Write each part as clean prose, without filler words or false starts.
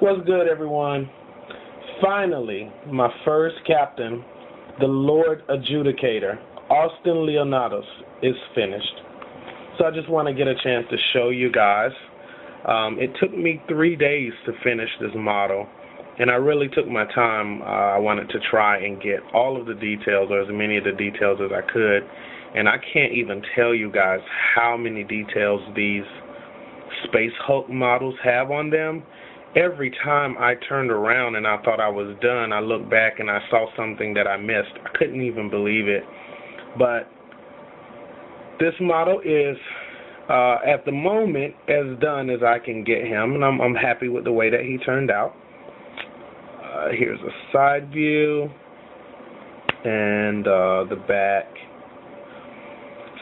What's good, everyone? Finally, my first captain, the Lord Adjudicator, Austin Leonatos, is finished. So I just want to get a chance to show you guys. It took me 3 days to finish this model, and I really took my time. I wanted to try and get all of the details, or as many of the details as I could, and I can't even tell you guys how many details these Space Hulk models have on them. Every time I turned around and I thought I was done, I looked back and I saw something that I missed. I couldn't even believe it. But this model is, at the moment, as done as I can get him, and I'm happy with the way that he turned out. Here's a side view and the back.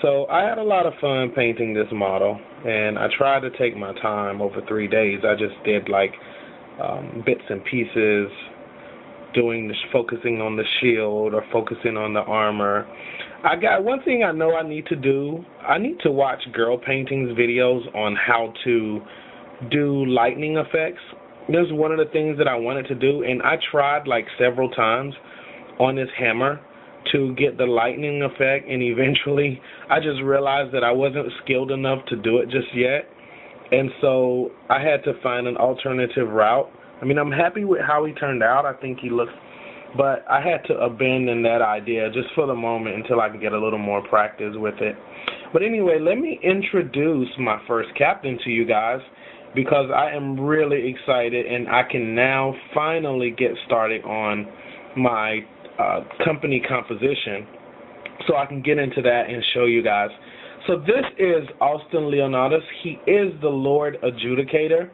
So I had a lot of fun painting this model, and I tried to take my time over 3 days. I just did like bits and pieces, focusing on the shield or focusing on the armor. I got one thing I know I need to do. I need to watch girl paintings videos on how to do lightning effects. This is one of the things that I wanted to do, and I tried like several times on this hammer to get the lightning effect, and eventually I just realized that I wasn't skilled enough to do it just yet, and so I had to find an alternative route. I mean, I'm happy with how he turned out. I think he looks, but I had to abandon that idea just for the moment until I could get a little more practice with it. But anyway, let me introduce my first captain to you guys, because I am really excited, and I can now finally get started on my company composition, so I can get into that and show you guys. So this is Austin Leonatos. He is the Lord Adjudicator,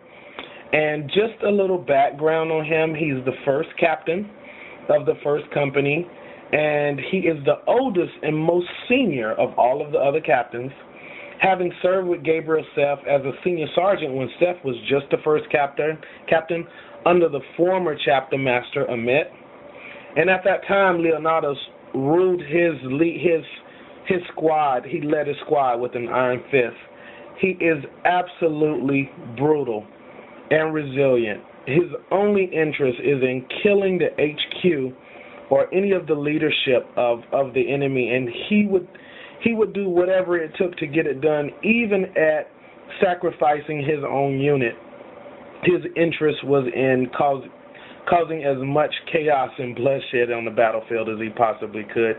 and just a little background on him. He's the first captain of the first company, and he is the oldest and most senior of all of the other captains, having served with Gabriel Seth as a senior sergeant when Seth was just the first captain under the former chapter master Amit. And at that time, Leonatos ruled his squad. He led his squad with an iron fist. He is absolutely brutal and resilient. His only interest is in killing the HQ or any of the leadership of the enemy, and he would do whatever it took to get it done, even at sacrificing his own unit. His interest was in causing as much chaos and bloodshed on the battlefield as he possibly could.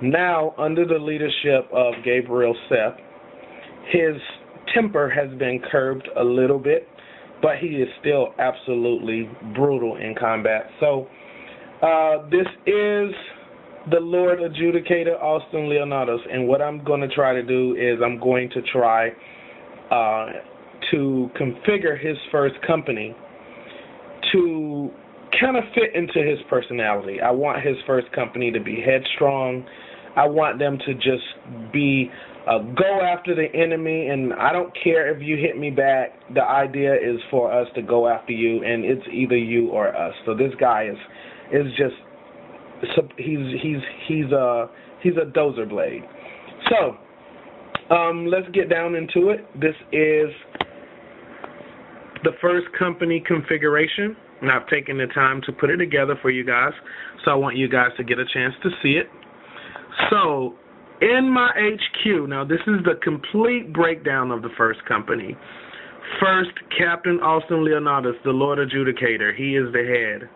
Now, under the leadership of Gabriel Seth, his temper has been curbed a little bit, but he is still absolutely brutal in combat. So this is the Lord Adjudicator, Austin Leonatos, and what I'm going to try to do is I'm going to try to configure his first company to kind of fit into his personality. I want his first company to be headstrong. I want them to just be go after the enemy, and I don't care if you hit me back. The idea is for us to go after you, and it's either you or us. So this guy is just he's a dozer blade. So let's get down into it. This is the first company configuration, and I've taken the time to put it together for you guys, so I want you guys to get a chance to see it. So in my HQ, now this is the complete breakdown of the first company. First, Captain Austin Leonatos, the Lord Adjudicator. He is the head.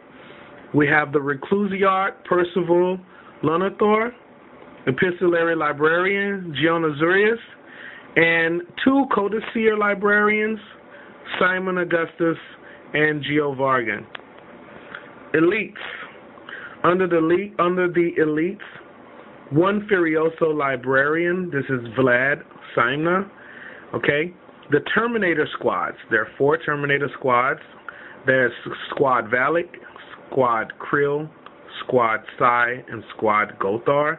We have the Reclusiarch Percival Lunathor, Epistolary Librarian Giona Zurius, and 2 Codicea Librarians, Simon Augustus and Geo Vargan. Elites. Under the elites, 1 Furioso Librarian. This is Vlad Simna. Okay. The Terminator squads. There are 4 Terminator squads. There's Squad Valak, Squad Krill, Squad Psy, and Squad Gothar.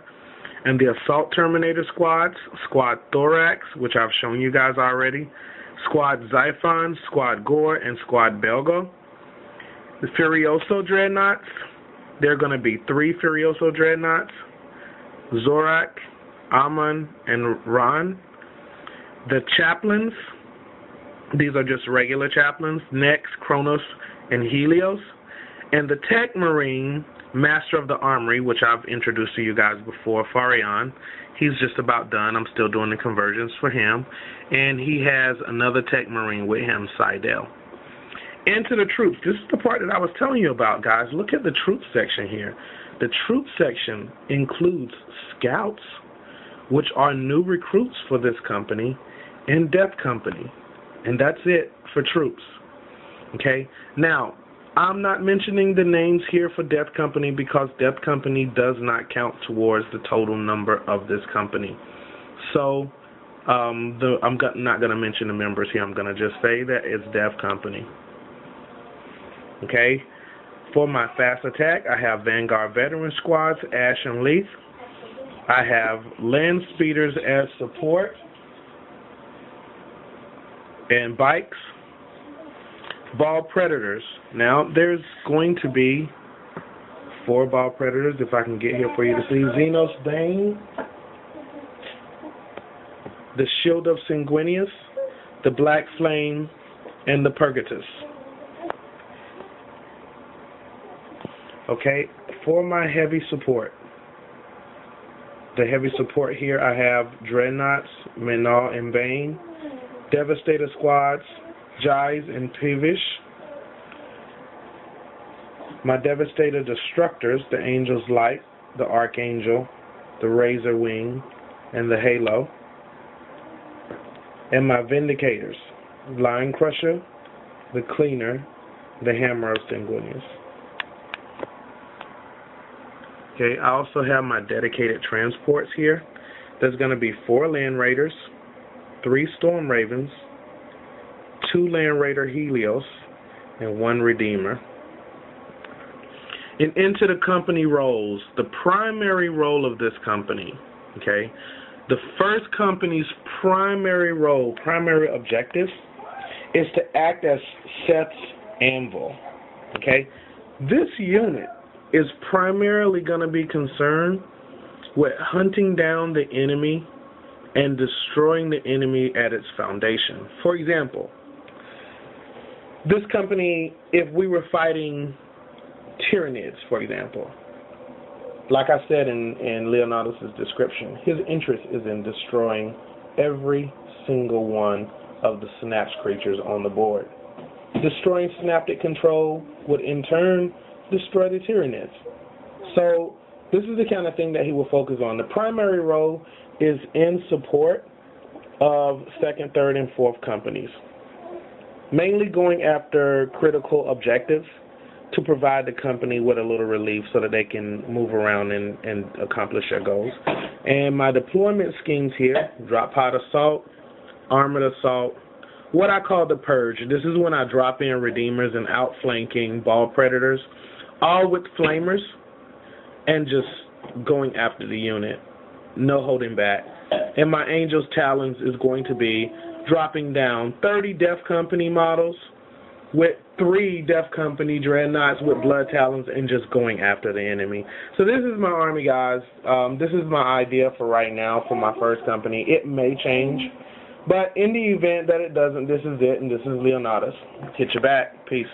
And the Assault Terminator squads, Squad Thorax, which I've shown you guys already, Squad Xiphon, Squad Gore, and Squad Belgo. The Furioso Dreadnoughts, there are going to be 3 Furioso Dreadnoughts, Zorak, Amon, and Ron. The Chaplains, These are just regular chaplains, Nex, Kronos, and Helios. And the Tech Marine, Master of the Armory, which I've introduced to you guys before, Farion, he's just about done. I'm still doing the conversions for him. And he has another Tech Marine with him, Seidel. Into the troops. This is the part that I was telling you about, guys. Look at the troop section here. The troop section includes scouts, which are new recruits for this company, and Death Company. And that's it for troops. Okay? Now, I'm not mentioning the names here for Death Company because Death Company does not count towards the total number of this company. So, I'm not going to mention the members here. I'm going to just say that it's Death Company. Okay? For my fast attack, I have Vanguard Veteran Squads, Ash and Leith. I have Land Speeders as support. And bikes. Ball Predators. Now, there's going to be 4 Ball Predators, if I can get here for you to see. Xenos Bane, the Shield of Sanguinius, the Black Flame, and the Purgatus. Okay, for my heavy support. The heavy support here, I have Dreadnoughts, Menal, and Bane, Devastator Squads, Jais and Peevish. My Devastator Destructors, the Angel's Light, the Archangel, the Razor Wing, and the Halo. And my Vindicators, Line Crusher, the Cleaner, the Hammer of Sanguinius. Okay, I also have my dedicated transports here. There's going to be 4 Land Raiders, 3 Storm Ravens, 2 Land Raider Helios, and 1 Redeemer. And into the company roles, the primary role of this company, okay, the first company's primary role, primary objective, is to act as Seth's anvil, okay? This unit is primarily going to be concerned with hunting down the enemy and destroying the enemy at its foundation. For example, this company, if we were fighting Tyranids, for example, like I said in Leonatos' description, his interest is in destroying every single one of the Synapse creatures on the board. Destroying Synaptic Control would in turn destroy the Tyranids. So this is the kind of thing that he will focus on. The primary role is in support of 2nd, 3rd, and 4th companies, mainly going after critical objectives to provide the company with a little relief so that they can move around and accomplish their goals. And my deployment schemes here, drop pod assault, armored assault, what I call the purge. This is when I drop in Redeemers and outflanking Ball Predators, all with flamers, and just going after the unit. No holding back. And my Angel's Talons is going to be dropping down 30 Death Company models with 3 Death Company Dreadnoughts with Blood Talons and just going after the enemy. So this is my army, guys. This is my idea for right now for my first company. It may change, but in the event that it doesn't, this is it, and this is Leonatos. Hit your back. Peace.